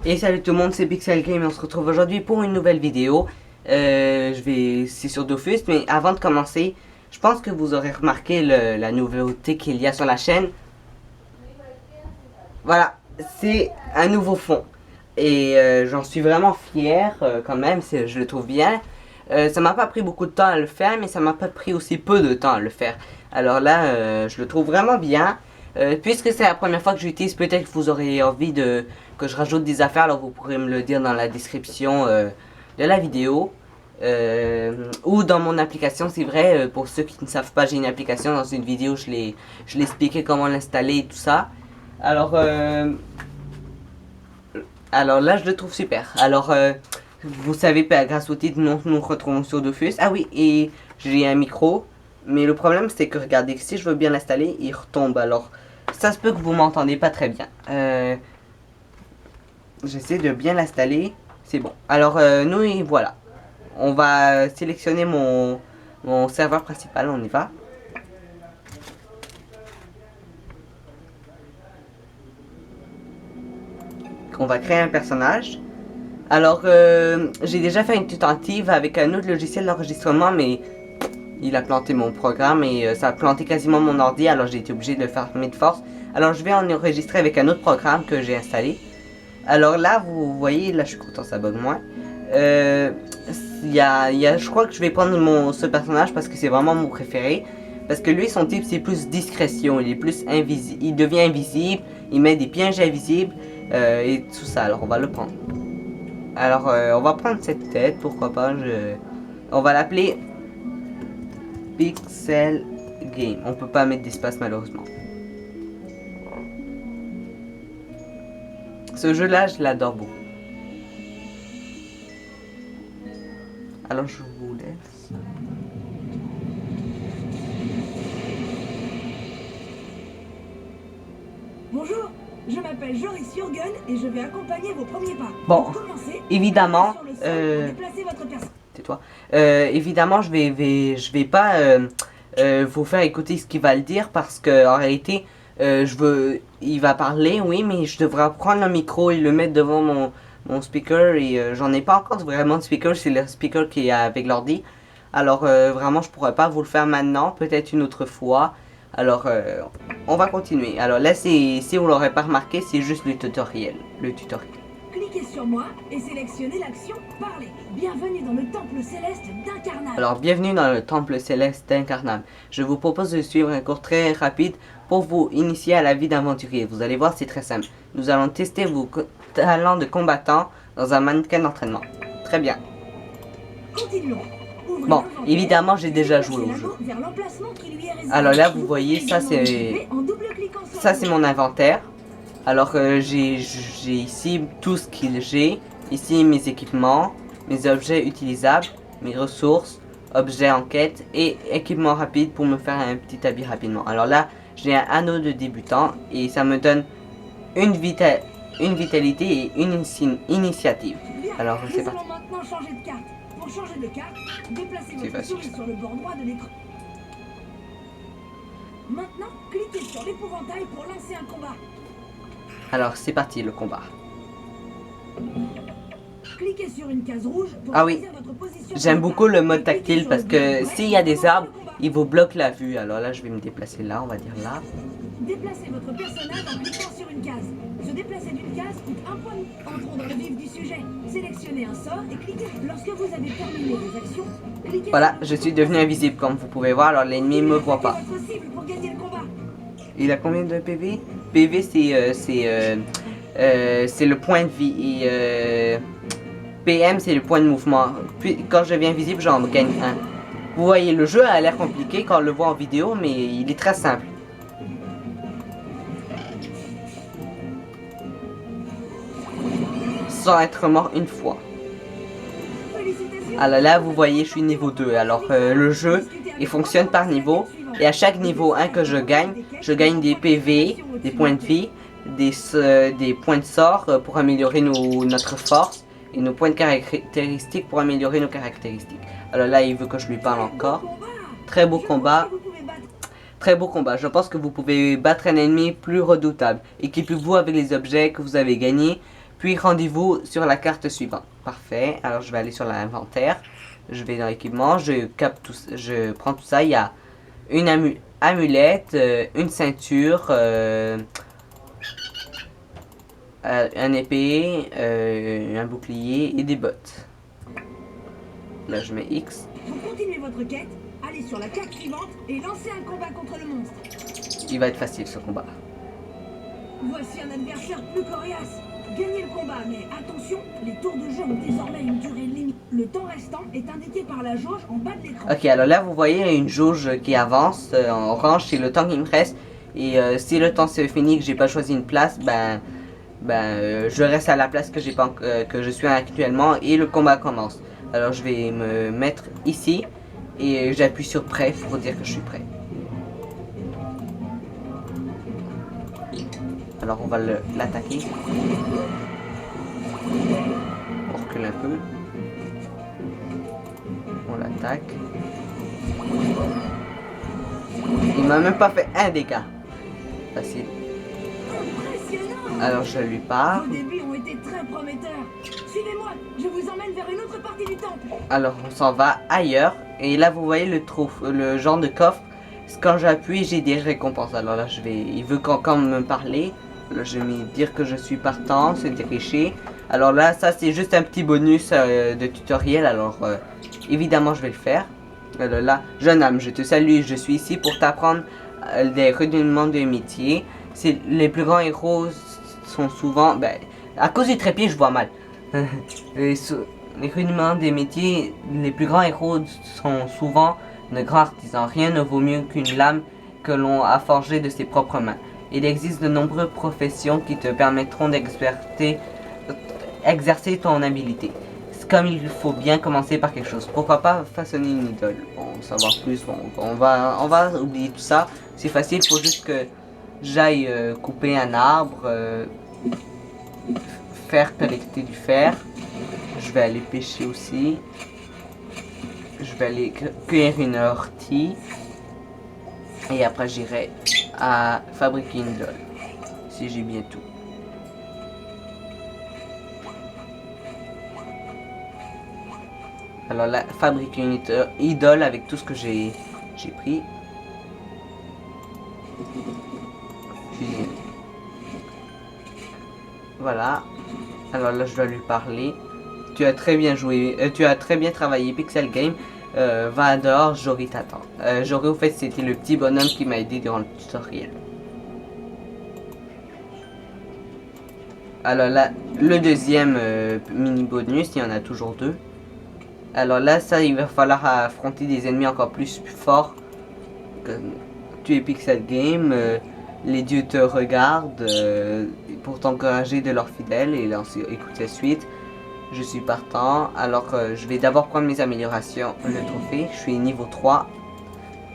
Et salut tout le monde, c'est Pixel Game et on se retrouve aujourd'hui pour une nouvelle vidéo. C'est sur Dofus, mais avant de commencer, je pense que vous aurez remarqué la nouveauté qu'il y a sur la chaîne. Voilà, c'est un nouveau fond. Et j'en suis vraiment fier quand même, je le trouve bien. Ça m'a pas pris beaucoup de temps à le faire, mais ça m'a pas pris aussi peu de temps à le faire. Alors là, je le trouve vraiment bien. Puisque c'est la première fois que j'utilise, peut-être que vous aurez envie que je rajoute des affaires, alors vous pourrez me le dire dans la description de la vidéo. Ou dans mon application, c'est vrai, pour ceux qui ne savent pas, j'ai une application, dans une vidéo je l'ai expliqué comment l'installer et tout ça. Alors là je le trouve super. Alors vous savez, grâce au titre, nous nous retrouvons sur Dofus. Ah oui, et j'ai un micro, mais le problème c'est que regardez, si je veux bien l'installer, il retombe. Alors ça se peut que vous m'entendez pas très bien. J'essaie de bien l'installer, c'est bon. Alors nous et voilà. On va sélectionner mon serveur principal, on y va. On va créer un personnage. Alors j'ai déjà fait une tentative avec un autre logiciel d'enregistrement, mais il a planté mon programme et ça a planté quasiment mon ordi, alors j'ai été obligé de le fermer de force. Alors je vais en enregistrer avec un autre programme que j'ai installé. Alors là, vous voyez, là je suis content, ça bug moins. Je crois que je vais prendre ce personnage parce que c'est vraiment mon préféré. Parce que lui, son type, c'est plus discrétion, il est plus invisible, il devient invisible, il met des pièges invisibles et tout ça. Alors on va le prendre. Alors on va prendre cette tête, pourquoi pas. On va l'appeler Pixel Game. On peut pas mettre d'espace malheureusement. Ce jeu-là, je l'adore beaucoup. Alors je vous laisse. Bonjour, je m'appelle Joris Jürgen et je vais accompagner vos premiers pas. Bon, Pour commencer, évidemment, déplacez votre personne. tais-toi. Évidemment, je vais pas vous faire écouter ce qu'il va le dire parce que en réalité, il va parler, oui, mais je devrais prendre le micro et le mettre devant mon speaker et j'en ai pas encore vraiment de speaker, c'est le speaker qui est avec l'ordi. Alors vraiment, je pourrais pas vous le faire maintenant, peut-être une autre fois. Alors, on va continuer. Alors là, si vous l'aurez pas remarqué, c'est juste le tutoriel. Cliquez sur moi et sélectionnez l'action parler. Bienvenue dans le temple céleste d'Incarnam. Alors, bienvenue dans le temple céleste d'Incarnam. Je vous propose de suivre un cours très rapide pour vous initier à la vie d'aventurier. Vous allez voir, c'est très simple. Nous allons tester vos talents de combattant dans un mannequin d'entraînement. Très bien. Continuons. Ouvrez Bon, l'inventaire évidemment, j'ai déjà et joué au jeu. vers l'emplacement qui lui est réservé. Alors là, vous Vous voyez, pouvez ça également l'activer en double-cliquant sur c'est la mon inventaire. Alors j'ai ici tout ce que j'ai. Ici mes équipements, mes objets utilisables, mes ressources, objets en quête et équipement rapide pour me faire un petit habit rapidement. Alors là, j'ai un anneau de débutant et ça me donne une vitalité et une initiative. Bien, Alors c'est nous parti. allons maintenant changer de carte. Pour changer de carte, déplacez votre facile, souris ça. sur le bord droit de l'écran. Maintenant, cliquez sur l'épouvantail pour lancer un combat. Alors c'est parti le combat. Cliquez sur une case rouge pour Ah oui, choisir votre position. j'aime beaucoup le mode Cliquez tactile sur parce le que bouton s'il y a des pour arbres, lancer le combat. il vous bloque la vue. Alors là, je vais me déplacer là, on va dire là. Déplacez votre personnage en cliquant sur une case. Se déplacer d'une case coûte un point. Entrons dans le vif du sujet. Sélectionnez un sort et cliquez. Lorsque vous avez terminé vos actions, cliquez Voilà, sur je suis devenu invisible comme vous pouvez voir, alors l'ennemi me voit pas. Attaquez votre cible pour gagner le combat. Il a combien de PV? PV c'est le point de vie et PM c'est le point de mouvement. Puis quand je deviens invisible, j'en gagne un. Vous voyez, le jeu a l'air compliqué quand on le voit en vidéo, mais il est très simple. Sans être mort une fois. Félicitations. Alors là, vous voyez, je suis niveau 2. Alors le jeu, il fonctionne par niveau. Et à chaque niveau 1 que je gagne des PV, des points de vie, des points de sort pour améliorer notre force. Et nos points de caractéristiques pour améliorer nos caractéristiques. Alors là, il veut que je lui parle encore. Très beau combat. Très beau combat. Je pense que vous pouvez battre un ennemi plus redoutable. Équipez-vous avec les objets que vous avez gagnés Puis rendez-vous sur la carte suivante. Parfait. Alors je vais aller sur l'inventaire. Je vais dans l'équipement. Je prends tout ça. Il y a une amulette, une ceinture, un épée, un bouclier et des bottes. Là je mets X. Pour continuer votre quête, allez sur la carte suivante et lancez un combat contre le monstre. Il va être facile ce combat. Voici un adversaire plus coriace. Gagnez le combat, mais attention, les tours de jeu ont désormais une durée limite. Le temps restant est indiqué par la jauge en bas de l'écran. Ok, alors là vous voyez une jauge qui avance en orange, c'est le temps qui me reste. Et si le temps c'est fini, que j'ai pas choisi une place, je reste à la place que que je suis actuellement et le combat commence. Alors je vais me mettre ici et j'appuie sur prêt pour dire que je suis prêt. Alors on va l'attaquer. On recule un peu. On l'attaque. Il m'a même pas fait un dégât. Facile. Impressionnant! Alors je lui parle. Vos débuts ont été très prometteurs. Suivez-moi, je vous emmène vers une autre partie du temple. Alors on s'en va ailleurs. Et là vous voyez le genre de coffre. Quand j'appuie j'ai des récompenses. Alors là il veut quand me parler. Là je vais dire que je suis partant, se diriger. Alors là ça c'est juste un petit bonus de tutoriel. Alors évidemment je vais le faire. Alors là, jeune homme, je te salue, je suis ici pour t'apprendre des rudiments de métier. Les plus grands héros sont souvent... à cause du trépied, je vois mal. les rudiments des métiers, les plus grands héros sont souvent de grands artisans. Rien ne vaut mieux qu'une lame que l'on a forgée de ses propres mains. Il existe de nombreuses professions qui te permettront d'exercer ton habilité. Comme il faut bien commencer par quelque chose. Pourquoi pas façonner une idole? Bon, savoir plus, bon, on va oublier tout ça. C'est facile, il faut juste que j'aille couper un arbre, faire collecter du fer. Je vais aller pêcher aussi. Je vais aller cueillir une ortie. Et après j'irai à fabriquer une idole. Si j'ai bien tout. Alors là, fabriquer une idole avec tout ce que j'ai pris. Puis, voilà. Alors là, je dois lui parler. Tu as très bien joué, tu as très bien travaillé, Pixel Game. Va dehors, Jory t'attend. Jory, au fait, c'était le petit bonhomme qui m'a aidé durant le tutoriel. Alors là, le deuxième mini bonus, il y en a toujours deux. Alors là, ça, il va falloir affronter des ennemis encore plus forts. Tu es Pixel Game, les dieux te regardent pour t'encourager de leurs fidèles et écoute la suite. Je suis partant, alors je vais d'abord prendre mes améliorations, le trophée, je suis niveau 3.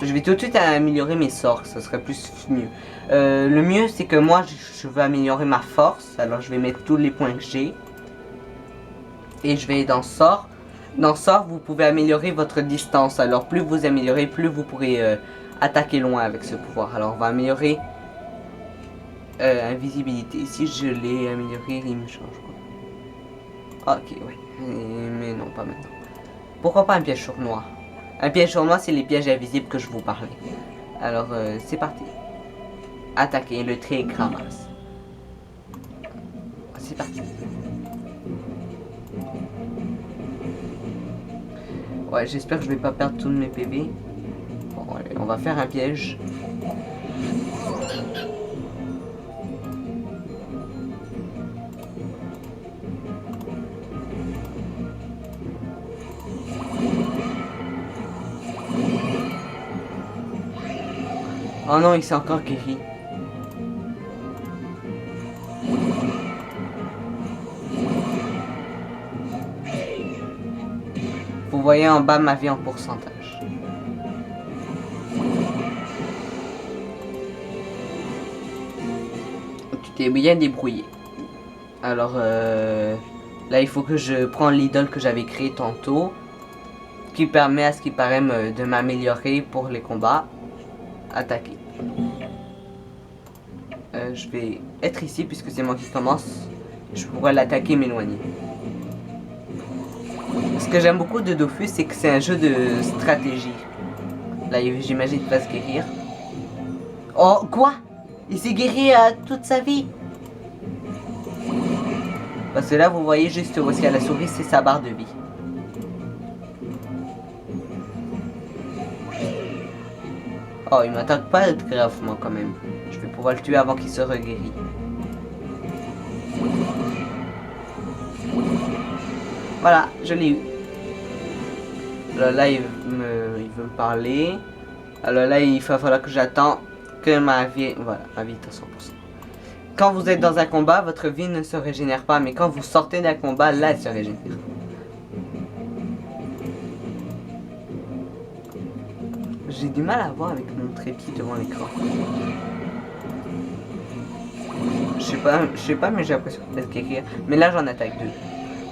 Je vais tout de suite améliorer mes sorts, ça serait plus mieux. Le mieux c'est que moi je veux améliorer ma force, alors je vais mettre tous les points que j'ai. Et je vais dans sort. Dans sort, vous pouvez améliorer votre distance. Alors plus vous améliorez, plus vous pourrez attaquer loin avec ce pouvoir. Alors on va améliorer invisibilité. Si je l'ai amélioré, il me change quoi. Ok, ouais. Mais non, pas maintenant. Pourquoi pas un piège sournois? Un piège sournois, c'est les pièges invisibles que je vous parlais. Alors c'est parti. Attaquer le trait ramasse. C'est parti. Ouais, j'espère que je vais pas perdre tous mes PV. Bon, allez, on va faire un piège. Oh non, il s'est encore guéri. Vous voyez en bas ma vie en pourcentage. Tu t'es bien débrouillé. Alors là il faut que je prends l'idole que j'avais créée tantôt. Qui permet à ce qui paraît de m'améliorer pour les combats. Attaquer. Je vais être ici puisque c'est moi qui commence. je pourrais l'attaquer et m'éloigner. Ce que j'aime beaucoup de Dofus, c'est que c'est un jeu de stratégie. Là, j'imagine qu'il va se guérir. Oh, quoi? Il s'est guéri toute sa vie. Parce que là, vous voyez juste où est-ce qu'il y a la souris, c'est sa barre de vie. Oh, il m'attaque pas gravement quand même. Je vais pouvoir le tuer avant qu'il se reguérit. Voilà, je l'ai eu. Alors là, il veut me parler. Alors là, il va falloir que j'attends que ma vie... Voilà, ma vie est à 100%. Quand vous êtes dans un combat, votre vie ne se régénère pas. Mais quand vous sortez d'un combat, là, elle se régénère. J'ai du mal à voir avec mon trépied devant l'écran. Je sais pas, mais j'ai l'impression de se guérir. Mais là, j'en attaque deux.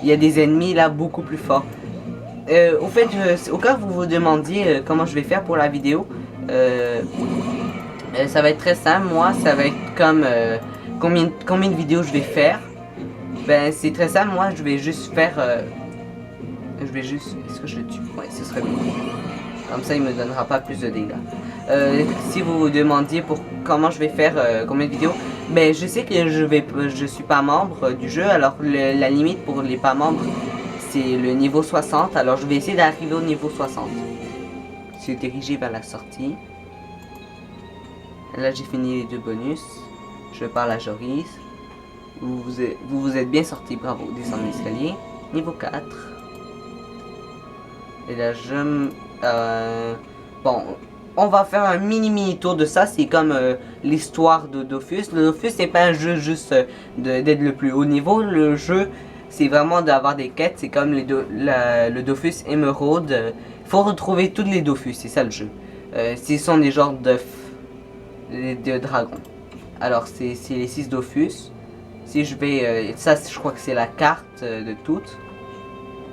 Il y a des ennemis là beaucoup plus forts. Au fait, au cas où vous vous demandiez comment je vais faire pour la vidéo, ça va être très simple. Moi, ça va être comme combien de vidéos je vais faire. Ben, c'est très simple. Moi, je vais juste faire. Est-ce que je le tue? Ouais, ce serait bien. Comme ça, il me donnera pas plus de dégâts. Si vous vous demandiez pour comment je vais faire combien de vidéos, ben je sais que je suis pas membre du jeu. Alors la limite pour les pas membres, c'est le niveau 60. Alors je vais essayer d'arriver au niveau 60. Je suis dirigé vers la sortie. Là, j'ai fini les deux bonus. Je parle à Joris. Vous êtes bien sorti, bravo. Descendre l'escalier. Niveau 4. Et là, bon, on va faire un mini tour de ça. C'est comme l'histoire de Dofus. Le Dofus, c'est pas un jeu juste d'être le plus haut niveau. Le jeu, c'est vraiment d'avoir des quêtes. C'est comme le Dofus Emerald. Il faut retrouver tous les Dofus, c'est ça le jeu. Ce sont des genres de dragons. Alors, c'est les 6 Dofus. Si je vais... ça, je crois que c'est la carte de toutes.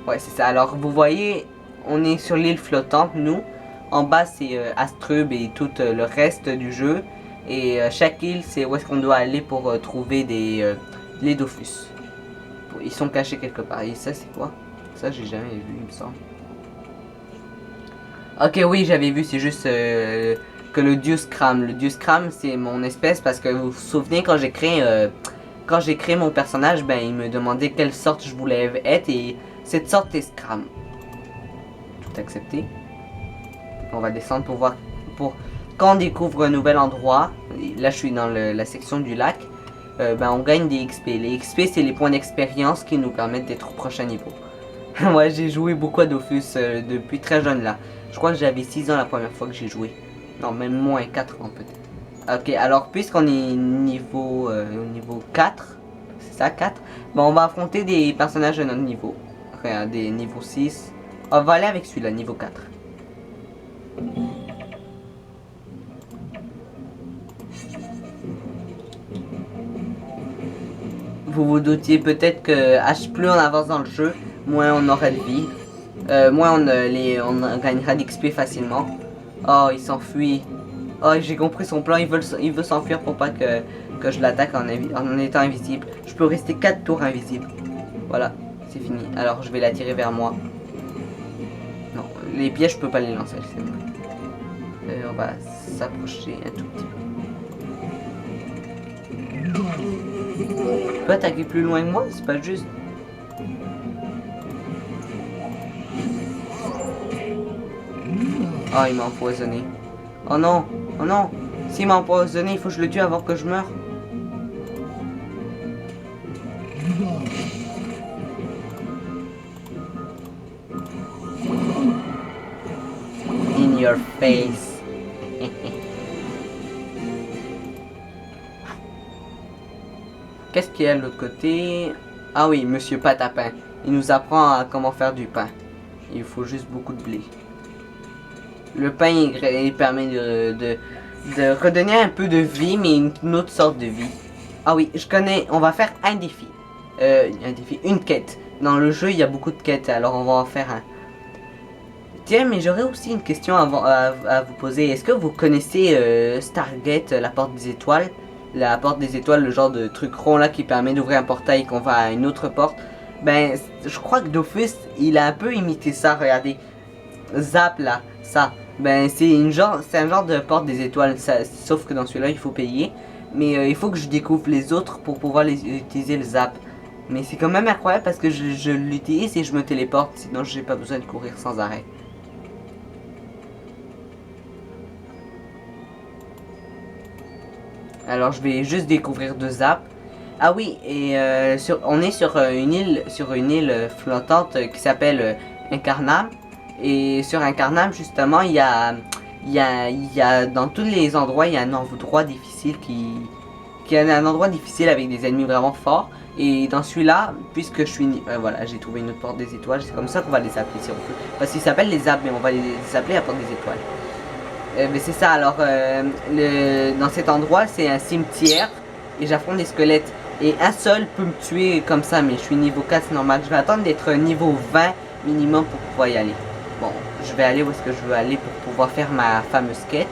Ouais, c'est ça. Alors, vous voyez... On est sur l'île flottante, nous. En bas, c'est Astrub et tout le reste du jeu. Et chaque île, c'est où est-ce qu'on doit aller pour trouver les Dofus. Ils sont cachés quelque part. Et ça, c'est quoi? Ça, j'ai jamais vu, il me semble. Ok, oui, j'avais vu. C'est juste que le dieu Scram. Le dieu Scram, c'est mon espèce. Parce que vous vous souvenez, quand j'ai créé mon personnage, ben, il me demandait quelle sorte je voulais être. Et cette sorte est Scram. Accepté. On va descendre pour voir quand on découvre un nouvel endroit. Là je suis dans la section du lac. Ben on gagne des XP. Les XP c'est les points d'expérience qui nous permettent d'être au prochain niveau. Ouais, j'ai joué beaucoup à Dofus depuis très jeune là. Je crois que j'avais 6 ans la première fois que j'ai joué. Non, même moins 4 ans peut-être. Ok, alors puisqu'on est niveau 4, c'est ça 4, ben on va affronter des personnages de notre niveau. Enfin, des niveaux 6. On va aller avec celui-là, niveau 4. Vous vous doutiez peut-être que plus on avance dans le jeu, moins on aura de vie. Moins on gagnera d'XP facilement. Oh, il s'enfuit. Oh, j'ai compris son plan, il veut s'enfuir pour pas que je l'attaque en étant invisible. Je peux rester 4 tours invisible. Voilà, c'est fini. Alors je vais l'attirer vers moi. Non, les pièges, je peux pas les lancer, c'est bon. On va s'approcher un tout petit peu. Tu peux attaquer plus loin que moi, c'est pas juste. Oh, il m'a empoisonné. Oh non, oh non. S'il m'a empoisonné, il faut que je le tue avant que je meure. In your face. Qu'est-ce qu'il y a de l'autre côté? Ah oui, Monsieur Patapin. Il nous apprend à comment faire du pain. Il faut juste beaucoup de blé. Le pain, il permet de redonner un peu de vie, mais une autre sorte de vie. Ah oui, je connais. On va faire un défi. Une quête. Dans le jeu, il y a beaucoup de quêtes, alors on va en faire un. Tiens, mais j'aurais aussi une question à vous poser. Est-ce que vous connaissez Stargate, la porte des étoiles? la porte des étoiles, le genre de truc rond là qui permet d'ouvrir un portail et qu'on va à une autre porte. Ben, je crois que Dofus, il a un peu imité ça, regardez. Zap là, ça. Ben, c'est un genre de porte des étoiles, ça, sauf que dans celui-là, il faut payer. Mais il faut que je découvre les autres pour pouvoir utiliser le zap. Mais c'est quand même incroyable parce que je l'utilise et je me téléporte, sinon j'ai pas besoin de courir sans arrêt. Alors je vais juste découvrir deux zap. Ah oui, et on est sur une île flottante qui s'appelle Incarnam. Et sur Incarnam, justement, il y a dans tous les endroits, il y a un endroit difficile qui est un endroit difficile avec des ennemis vraiment forts. Et dans celui-là, puisque je suis... voilà, j'ai trouvé une autre porte des étoiles. C'est comme ça qu'on va les appeler si on peut. Parce qu'ils s'appellent les Zap, mais on va les appeler la porte des étoiles. Mais c'est ça, alors, dans cet endroit, c'est un cimetière. Et j'affronte des squelettes. Et un seul peut me tuer comme ça, mais je suis niveau 4, c'est normal. Je vais attendre d'être niveau 20 minimum pour pouvoir y aller. Bon, je vais aller où est-ce que je veux aller pour pouvoir faire ma fameuse quête.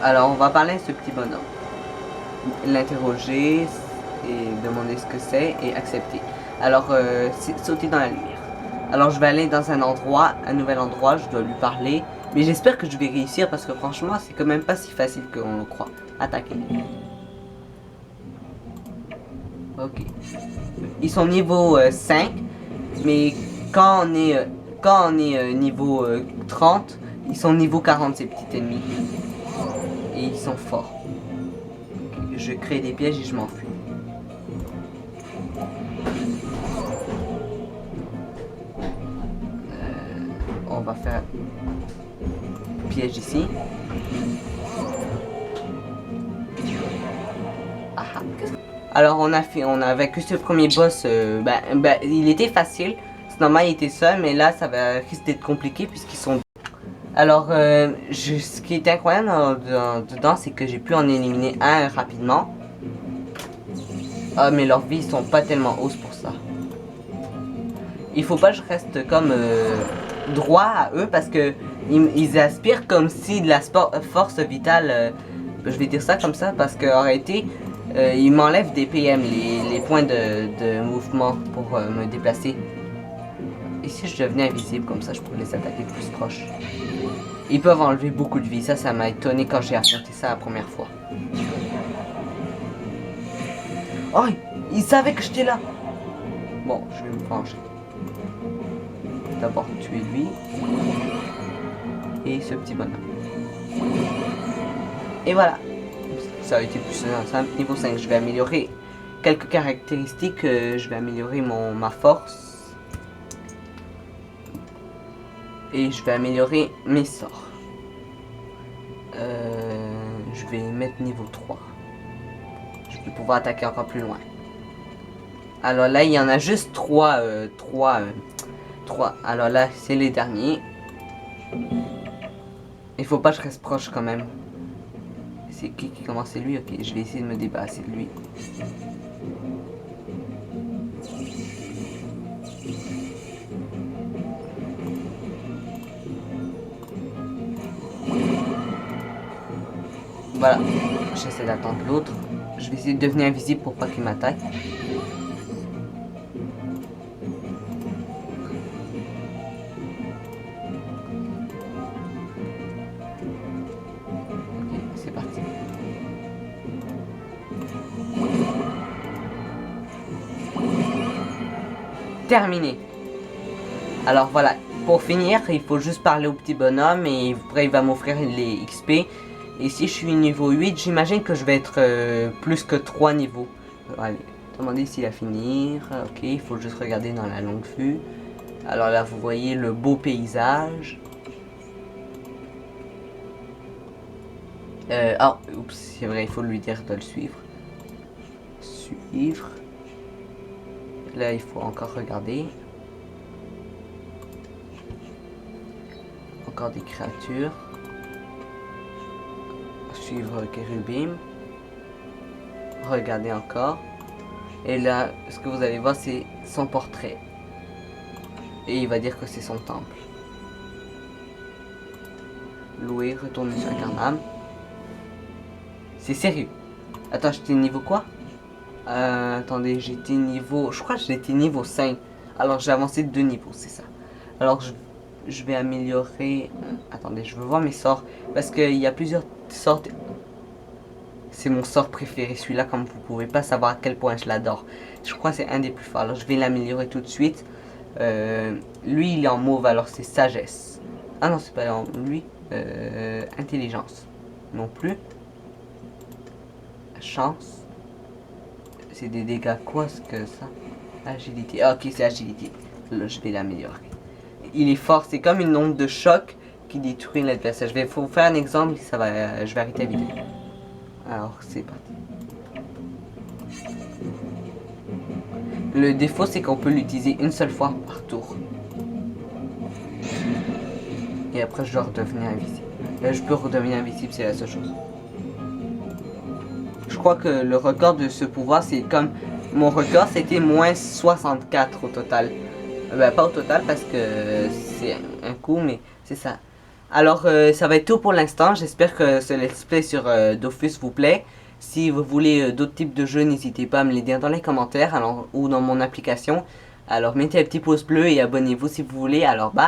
Alors, on va parler à ce petit bonhomme. L'interroger et demander ce que c'est et accepter. Alors, sauter dans la lumière. Alors, je vais aller dans un nouvel endroit, je dois lui parler. Mais j'espère que je vais réussir parce que franchement, c'est quand même pas si facile qu'on le croit. Attaquer. Ok. Ils sont niveau 5, mais quand on est niveau 30, ils sont niveau 40 ces petits ennemis. Et ils sont forts. Okay. Je crée des pièges et je m'enfuis. On va faire piège ici. Aha. Alors on a vaincu ce premier boss, il était facile, c'est normal il était seul, mais là ça va risquer d'être compliqué puisqu'ils sont... Alors ce qui est incroyable dedans c'est que j'ai pu en éliminer un rapidement. Ah mais leurs vies sont pas tellement hautes pour ça. Il faut pas que je reste comme droit à eux parce que ils aspirent comme si de la force vitale, je vais dire ça comme ça parce qu'en réalité... ils m'enlèvent des PM, les points de mouvement pour me déplacer. Et si je devenais invisible comme ça, je pourrais les attaquer plus proche. Ils peuvent enlever beaucoup de vie, ça m'a étonné quand j'ai affronté ça la première fois. Oh, ils savaient que j'étais là. Bon, je vais me venger. D'abord tuer lui. Et ce petit bonhomme. Et voilà. Ça a été plus simple. Niveau 5, je vais améliorer quelques caractéristiques. Je vais améliorer ma force. Et je vais améliorer mes sorts. Je vais mettre niveau 3. Je vais pouvoir attaquer encore plus loin. Alors là, il y en a juste 3. 3. Alors là, c'est les derniers. Il faut pas que je reste proche quand même. C'est qui commence? C'est lui? Ok, je vais essayer de me débarrasser de lui. Voilà, j'essaie d'attendre l'autre. Je vais essayer de devenir invisible pour pas qu'il m'attaque. Ok, c'est parti. Terminé. Alors voilà, pour finir, il faut juste parler au petit bonhomme et après il va m'offrir les XP. Et si je suis niveau 8, j'imagine que je vais être plus que 3 niveaux. Allez, demandez s'il a fini. Ok, il faut juste regarder dans la longue vue. Alors là, vous voyez le beau paysage. Oups, c'est vrai, il faut lui dire de le suivre. Suivre. Là, il faut encore regarder. Encore des créatures. Suivre Kérubim. Regardez encore. Et là, ce que vous allez voir, c'est son portrait. Et il va dire que c'est son temple. Louer, retourner sur Incarnam. C'est sérieux. Attends, j'étais niveau quoi? Attendez, j'étais niveau... Je crois que j'étais niveau 5. Alors j'ai avancé de 2 niveaux, c'est ça. Alors je vais améliorer... attendez, je veux voir mes sorts. Parce qu'il y a plusieurs sortes... C'est mon sort préféré, celui-là, comme vous pouvez pas savoir à quel point je l'adore. Je crois que c'est un des plus forts. Alors je vais l'améliorer tout de suite. Lui, il est en mauve, alors c'est sagesse. Ah non, c'est pas en... lui. Intelligence. Non plus. Chance. C'est des dégâts quoi ce que ça? Agilité. Ah, ok, c'est agilité. Là, je vais l'améliorer. Il est fort, c'est comme une onde de choc qui détruit l'adversaire. Je vais vous faire un exemple, ça va, je vais arrêter la vidéo. Alors, c'est parti. Le défaut, c'est qu'on peut l'utiliser une seule fois par tour. Et après, je dois redevenir invisible. Là, je peux redevenir invisible, c'est la seule chose. Je crois que le record de ce pouvoir, c'est comme... Mon record, c'était moins 64 au total. Ben, pas au total parce que c'est un coup, mais c'est ça. Alors, ça va être tout pour l'instant. J'espère que ce let's play sur Dofus vous plaît. Si vous voulez d'autres types de jeux, n'hésitez pas à me les dire dans les commentaires alors, ou dans mon application. Alors, mettez un petit pouce bleu et abonnez-vous si vous voulez. Alors, bye!